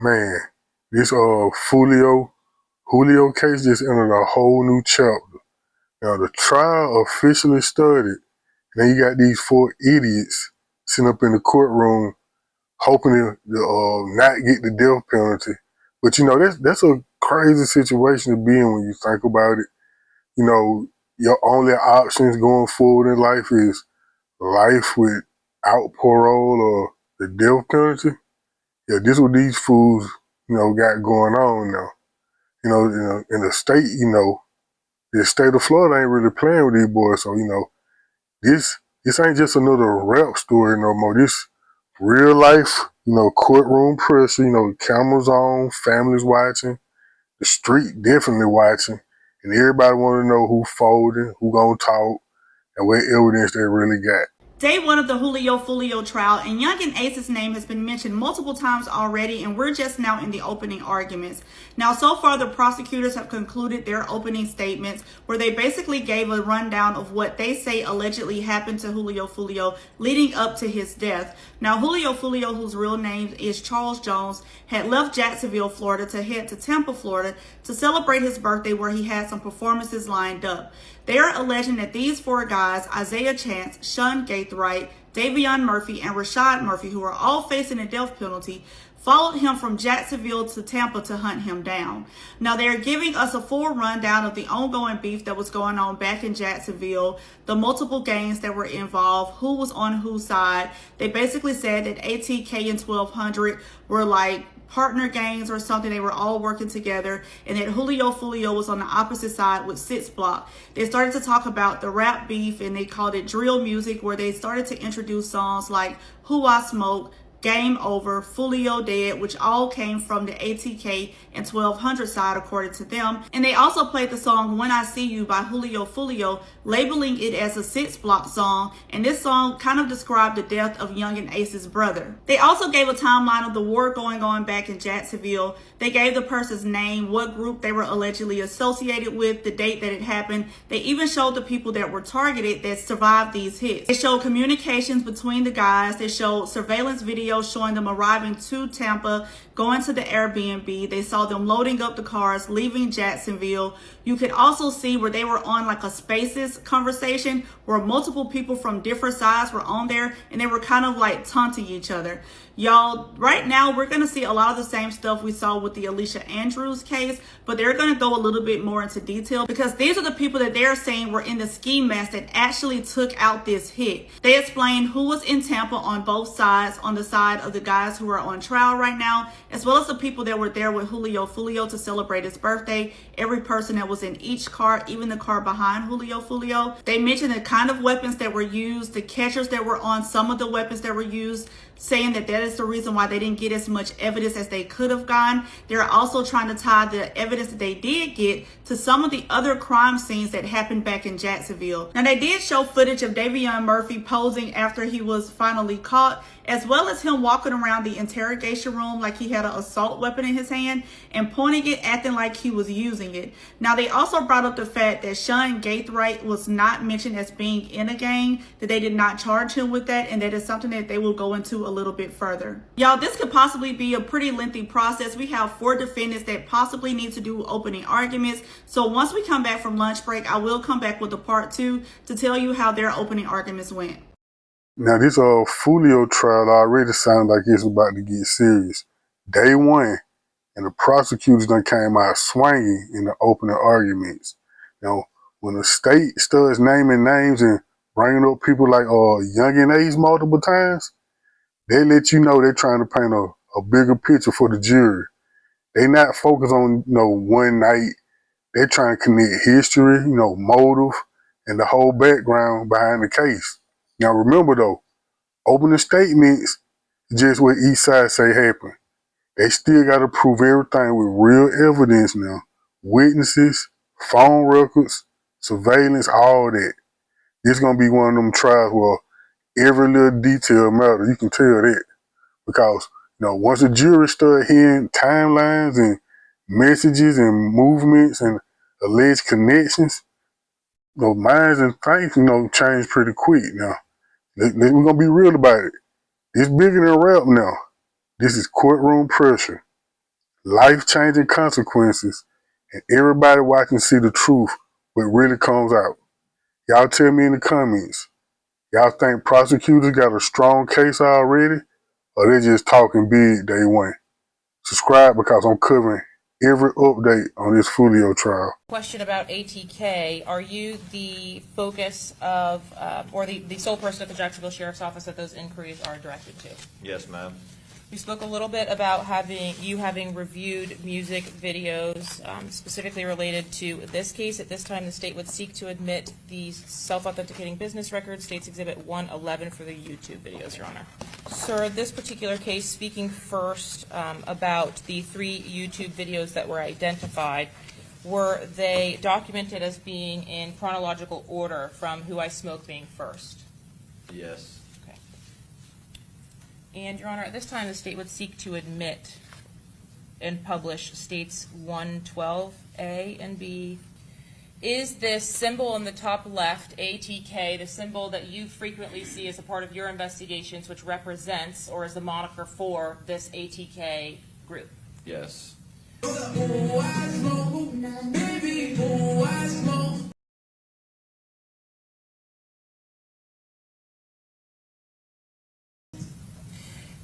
Man, this Julio case just entered a whole new chapter. Now the trial officially started. Now you got these four idiots sitting up in the courtroom hoping to not get the death penalty. But you know, that's a crazy situation to be in when you think about it. You know, your only options going forward in life is life without parole or the death penalty. Yeah, this is what these fools, got going on now. In the state, the state of Florida ain't really playing with these boys. So, this ain't just another rap story no more. This real life, courtroom pressure, cameras on, families watching, the street definitely watching, and everybody want to know who folding, who gonna talk, and what evidence they really got. Day one of the Julio Foolio trial, and Youngeen Ace's name has been mentioned multiple times already, and we're just now in the opening arguments. Now, so far, the prosecutors have concluded their opening statements where they basically gave a rundown of what they say allegedly happened to Julio Foolio leading up to his death. Now, Julio Foolio, whose real name is Charles Jones, had left Jacksonville, Florida to head to Tampa, Florida to celebrate his birthday, where he had some performances lined up. They are alleging that these four guys, Isaiah Chance, Sean Gaithright, Davion Murphy, and Rashad Murphy, who are all facing a death penalty, followed him from Jacksonville to Tampa to hunt him down. Now, they're giving us a full rundown of the ongoing beef that was going on back in Jacksonville, the multiple gangs that were involved, who was on whose side. They basically said that ATK and 1200 were like partner gangs or something. They were all working together, and that Julio Foolio was on the opposite side with Six Block. They started to talk about the rap beef, and they called it drill music, where they started to introduce songs like Who I Smoke, Game Over, Foolio Dead, which all came from the ATK and 1200 side, according to them. And they also played the song When I See You by Julio Foolio, labeling it as a Six Block song. And this song kind of described the death of Youngeen Ace's brother. They also gave a timeline of the war going on back in Jacksonville. They gave the person's name, what group they were allegedly associated with, the date that it happened. They even showed the people that were targeted that survived these hits. They showed communications between the guys. They showed surveillance video showing them arriving to Tampa, going to the Airbnb. They saw them loading up the cars, leaving Jacksonville. You could also see where they were on like a Spaces conversation where multiple people from different sides were on there, and they were kind of like taunting each other. Y'all, right now we're going to see a lot of the same stuff we saw with the Alicia Andrews case, but they're going to go a little bit more into detail because these are the people that they're saying were in the ski mask that actually took out this hit. They explained who was in Tampa on both sides, on the side of the guys who are on trial right now, as well as the people that were there with Julio Foolio to celebrate his birthday. Every person that was in each car, even the car behind Julio Foolio. They mentioned the kind of weapons that were used, the catchers that were on some of the weapons that were used, saying that that is the reason why they didn't get as much evidence as they could have gotten. They're also trying to tie the evidence that they did get to some of the other crime scenes that happened back in Jacksonville. Now, they did show footage of Davion Murphy posing after he was finally caught, as well as him walking around the interrogation room like he had an assault weapon in his hand and pointing it, acting like he was using it. Now, they also brought up the fact that Sean Gaithright was not mentioned as being in a gang, that they did not charge him with that, and that is something that they will go into a little bit further. Y'all, this could possibly be a pretty lengthy process. We have 4 defendants that possibly need to do opening arguments. So once we come back from lunch break, I will come back with a part 2 to tell you how their opening arguments went. Now this Foolio trial already sounded like it's about to get serious. Day one, and the prosecutors done came out swinging in the opening arguments. When the state starts naming names and bringing up people like Youngeen Ace multiple times, they let you know they're trying to paint a bigger picture for the jury. They not focused on one night. They're trying to connect history, motive, and the whole background behind the case. Now remember though, opening statements just what each side say happened. They still got to prove everything with real evidence now. Witnesses, phone records, surveillance, all that. This going to be one of them trials where every little detail matters. You can tell that. Because, once the jury start hearing timelines and messages and movements and alleged connections, minds and things, change pretty quick now. We're going to be real about it. It's bigger than rap now. This is courtroom pressure. life-changing consequences, and everybody watching see the truth, what really comes out. Y'all tell me in the comments, y'all think prosecutors got a strong case already, or they just talking big day one? Subscribe because I'm covering every update on this Foolio trial. Question about ATK. Are you the focus of, or the sole person at the Jacksonville Sheriff's Office that those inquiries are directed to? Yes, ma'am. We spoke a little bit about having reviewed music videos specifically related to this case. At this time, the state would seek to admit the self-authenticating business records, State's Exhibit 111 for the YouTube videos, Your Honor. Sir, this particular case, speaking first about the 3 YouTube videos that were identified, were they documented as being in chronological order from Who I Smoke being first? Yes. And, Your Honor, at this time, the state would seek to admit and publish States 112A and B. Is this symbol in the top left, ATK, the symbol that you frequently see as a part of your investigations, which represents or is the moniker for this ATK group? Yes.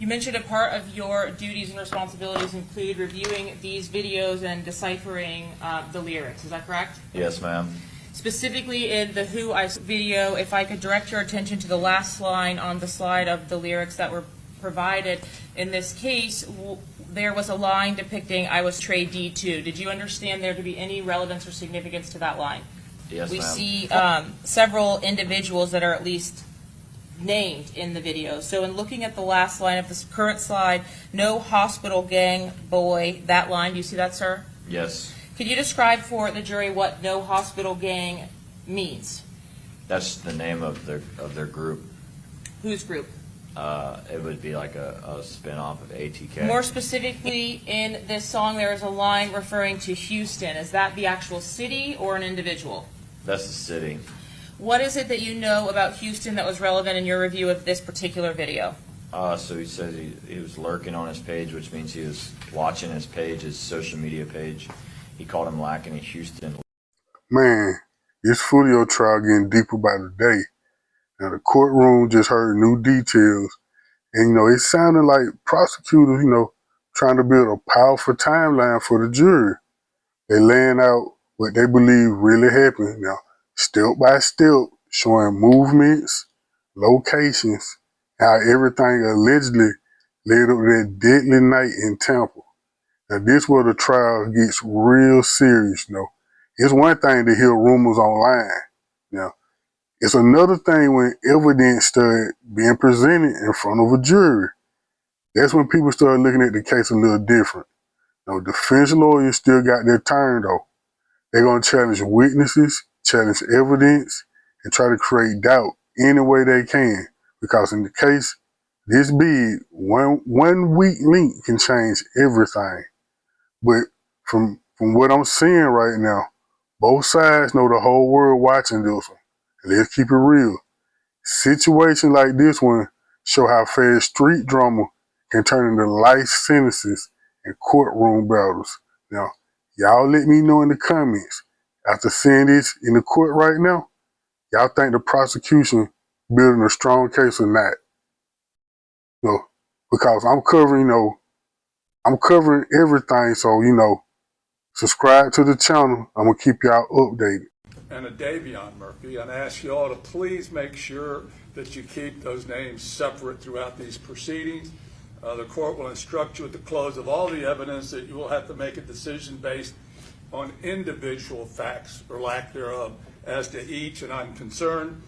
You mentioned a part of your duties and responsibilities include reviewing these videos and deciphering the lyrics. Is that correct? Yes, ma'am. Specifically in the Who I video, if I could direct your attention to the last line on the slide of the lyrics that were provided. In this case, there was a line depicting I was trade D2. Did you understand there to be any relevance or significance to that line? Yes, We ma'am. see several individuals that are at least named in the video. So in looking at the last line of this current slide, no hospital gang boy, that line, do you see that, sir? Yes. Could you describe for the jury what no hospital gang means? That's the name of their group. Whose group? It would be like a spin-off of ATK. More specifically, in this song, there is a line referring to Houston. Is that the actual city or an individual? That's the city. What is it that you know about Houston that was relevant in your review of this particular video? So he says he was lurking on his page, which means he was watching his page, his social media page. He called him lacking in Houston. Man, this Foolio trial getting deeper by the day. Now the courtroom just heard new details, and it sounded like prosecutors, trying to build a powerful timeline for the jury. They laying out what they believe really happened. Now, step by step, showing movements, locations, how everything allegedly led up to that deadly night in Tampa. Now, this where the trial gets real serious. It's one thing to hear rumors online. It's another thing when evidence started being presented in front of a jury. That's when people start looking at the case a little different. Defense lawyers still got their turn, though. They're going to challenge witnesses, challenge evidence, and try to create doubt any way they can. Because in the case this big, one weak link can change everything. But from what I'm seeing right now, both sides know the whole world watching this one. And let's keep it real. Situations like this one show how fast street drama can turn into life sentences and courtroom battles. Now, y'all let me know in the comments. After seeing this in the court right now, y'all think the prosecution building a strong case or not? Because I'm covering, I'm covering everything. So, subscribe to the channel. I'm gonna keep y'all updated. And a Davion Murphy, and I ask you all to please make sure that you keep those names separate throughout these proceedings. The court will instruct you at the close of all the evidence that you will have to make a decision based on individual facts or lack thereof as to each, and I'm concerned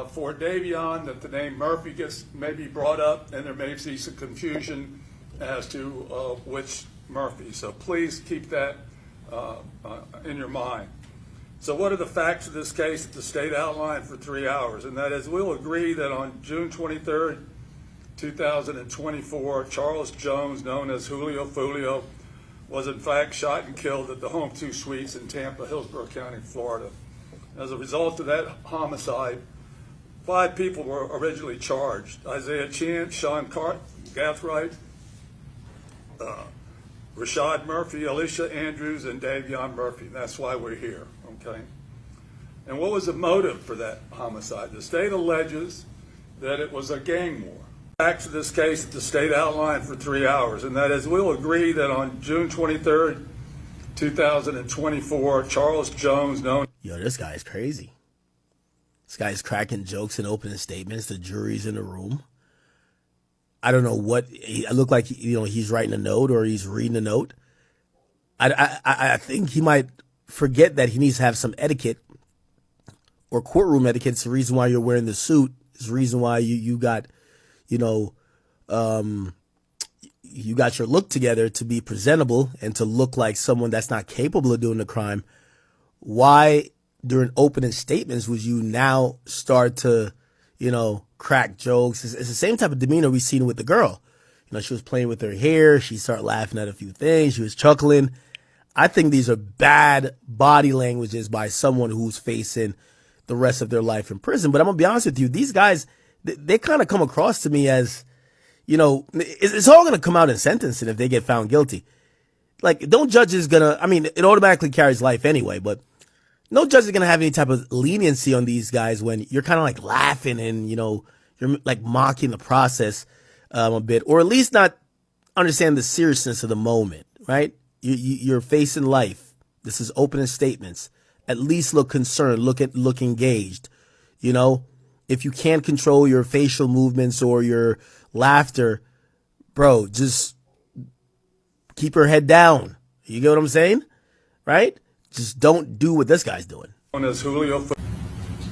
for Davion that the name Murphy may be brought up and there may be some confusion as to which Murphy. So please keep that in your mind. So what are the facts of this case that the state outlined for 3 hours? And that is, we'll agree that on June 23rd, 2024, Charles Jones, known as Julio Foolio, was in fact shot and killed at the Home 2 Suites in Tampa, Hillsborough County, Florida. As a result of that homicide, 5 people were originally charged: Isaiah Chant, Sean Gathright, Rashad Murphy, Alicia Andrews, and Davion Murphy. That's why we're here, okay? And what was the motive for that homicide? The state alleges that it was a gang war. Facts of this case that the state outlined for 3 hours, and that is, we'll agree that on June 23rd, 2024, Charles Jones, known... Yo, this guy's crazy. This guy's cracking jokes and opening statements. The jury's in the room. I don't know what, I look like, he's writing a note or he's reading a note. I think he might forget that he needs to have some etiquette or courtroom etiquette. It's the reason why you're wearing the suit. It's the reason why you got, you got your look together to be presentable and to look like someone that's not capable of doing the crime. Why, during opening statements, would you now start to, crack jokes? It's the same type of demeanor we seen with the girl. She was playing with her hair. She started laughing at a few things. She was chuckling. I think these are bad body languages by someone who's facing the rest of their life in prison. But I'm going to be honest with you. These guys, they kind of come across to me as, it's all going to come out in sentencing if they get found guilty. Like, no judge is going to, it automatically carries life anyway, but no judge is going to have any type of leniency on these guys when you're kind of like laughing and, you're like mocking the process a bit, or at least not understand the seriousness of the moment, right? You're facing life. This is opening statements. At least look concerned, look engaged. If you can't control your facial movements or your laughter, bro, just keep your head down. You get what I'm saying? Right? Just don't do what this guy's doing. As Julio.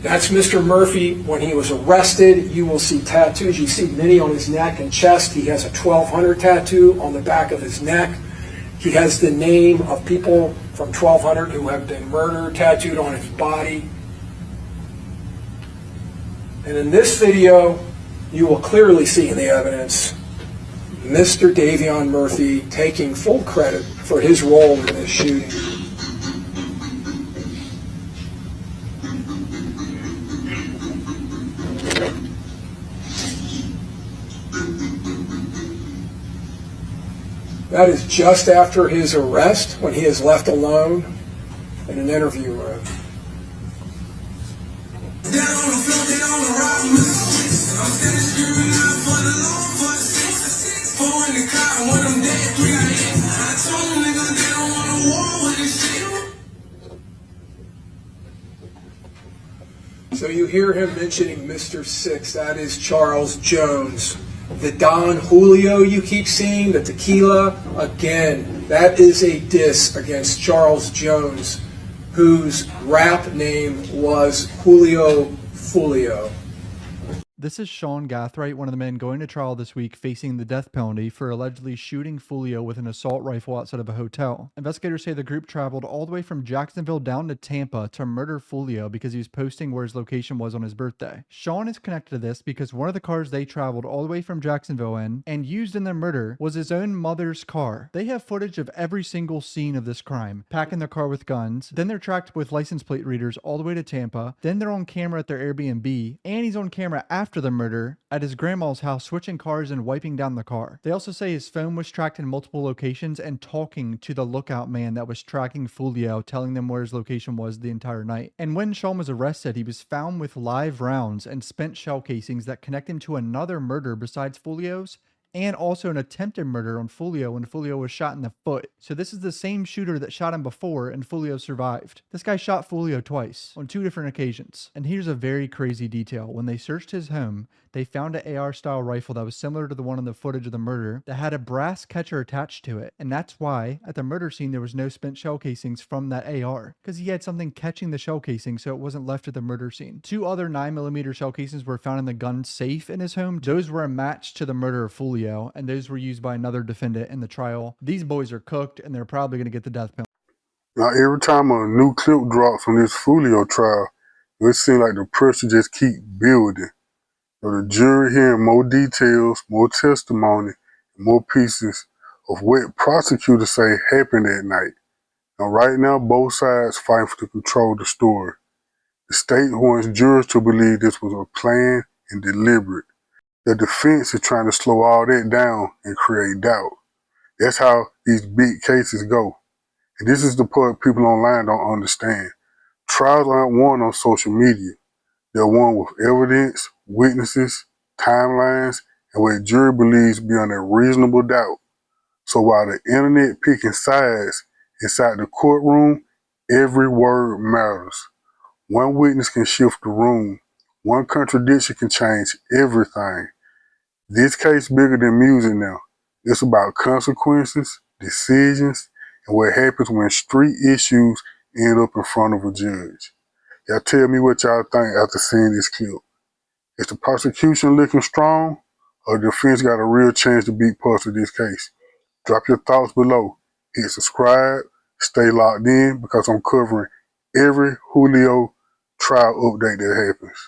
That's Mr. Murphy. When he was arrested, you will see tattoos. You see many on his neck and chest. He has a 1200 tattoo on the back of his neck. He has the name of people from 1200 who have been murdered tattooed on his body. And in this video, you will clearly see in the evidence Mr. Davion Murphy taking full credit for his role in this shooting. That is just after his arrest, when he is left alone in an interview room. So you hear him mentioning Mr. Six. That is Charles Jones. The Don Julio you keep seeing, the tequila, again, that is a diss against Charles Jones, whose rap name was Julio Foolio. This is Sean Gathright, one of the men going to trial this week facing the death penalty for allegedly shooting Foolio with an assault rifle outside of a hotel. Investigators say the group traveled all the way from Jacksonville down to Tampa to murder Foolio because he was posting where his location was on his birthday. Sean is connected to this because one of the cars they traveled all the way from Jacksonville in and used in their murder was his own mother's car. They have footage of every single scene of this crime, packing their car with guns, then they're tracked with license plate readers all the way to Tampa, then they're on camera at their Airbnb, and he's on camera after the murder at his grandma's house switching cars and wiping down the car. They also say his phone was tracked in multiple locations and talking to the lookout man that was tracking Foolio, telling them where his location was the entire night. And when Sean was arrested, he was found with live rounds and spent shell casings that connect him to another murder besides Foolio's, and also an attempted murder on Foolio when Foolio was shot in the foot. So this is the same shooter that shot him before and Foolio survived. This guy shot Foolio twice on 2 different occasions. And here's a very crazy detail. When they searched his home, they found an AR style rifle that was similar to the one in the footage of the murder that had a brass catcher attached to it. And that's why at the murder scene there was no spent shell casings from that AR, because he had something catching the shell casing so it wasn't left at the murder scene. 2 other 9mm shell casings were found in the gun safe in his home. Those were a match to the murder of Foolio, and those were used by another defendant in the trial. These boys are cooked and they're probably going to get the death penalty. Now, every time a new clip drops on this Foolio trial, it seems like the pressure just keep building. The jury hearing more details, more testimony, and more pieces of what prosecutors say happened that night. Now, right now, both sides fighting to control the story. The state wants jurors to believe this was a plan and deliberate. The defense is trying to slow all that down and create doubt. That's how these big cases go. And this is the part people online don't understand. Trials aren't won on social media. They're won with evidence, witnesses, timelines, and what a jury believes beyond a reasonable doubt. So while the internet picking sides inside the courtroom, every word matters. One witness can shift the room. One contradiction can change everything. This case bigger than music now. It's about consequences, decisions, and what happens when street issues end up in front of a judge. Y'all tell me what y'all think after seeing this clip. Is the prosecution looking strong, or the defense got a real chance to beat parts of this case? Drop your thoughts below. Hit subscribe, stay locked in, because I'm covering every Julio trial update that happens.